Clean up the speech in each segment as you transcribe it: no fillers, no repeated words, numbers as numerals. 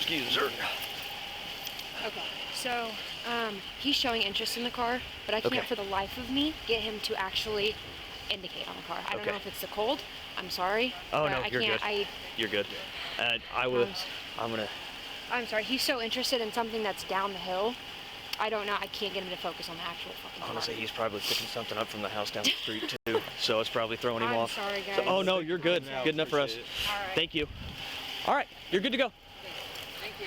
Excuse her. Okay, so he's showing interest in the car, but I can't for the life of me get him to actually indicate on the car. I don't know if it's the cold. I'm sorry. Oh no, you're good. You're good. I'm sorry. He's so interested in something that's down the hill. I don't know. I can't get him to focus on the actual fucking car. Honestly, he's probably picking something up from the house down the street too, so it's probably throwing him off. I'm sorry, guys. So, oh no, you're good. Good enough for us. All right. Thank you. All right, you're good to go. Thank you.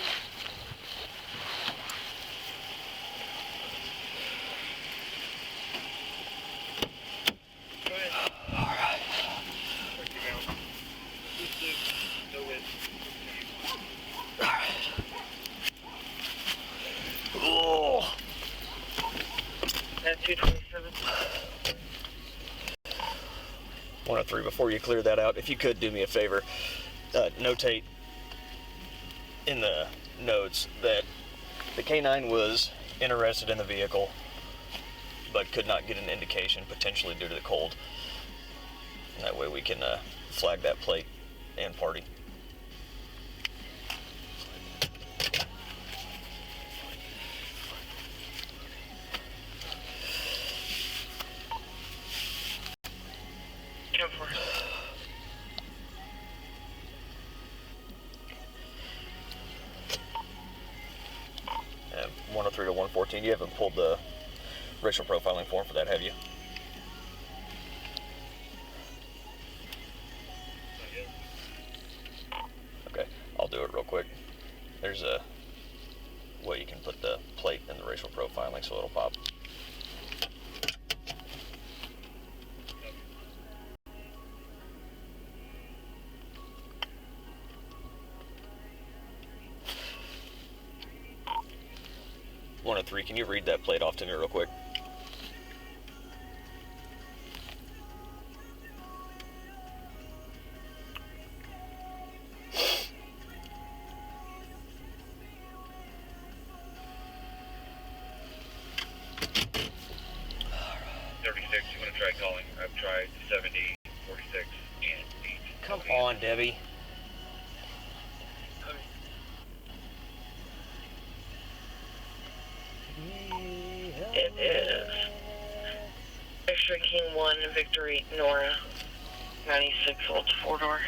Oh. At 227. 103, before you clear that out, if you could do me a favor, notate in the notes that the K9 was interested in the vehicle, but could not get an indication, potentially due to the cold. And that way we can flag that plate and party. Go for it. And 103 to 114, you haven't pulled the racial profiling form for that, have you? Okay, I'll do it real quick. There's a way you can put the plate in the racial profiling so it'll pop. One of three, can you read that plate off to me real quick? You want to try calling? I've tried 70, 46, and 8. Come on, Debbie. It is X-Ray King 1, Victory, Nora, 96 volts, 4-door.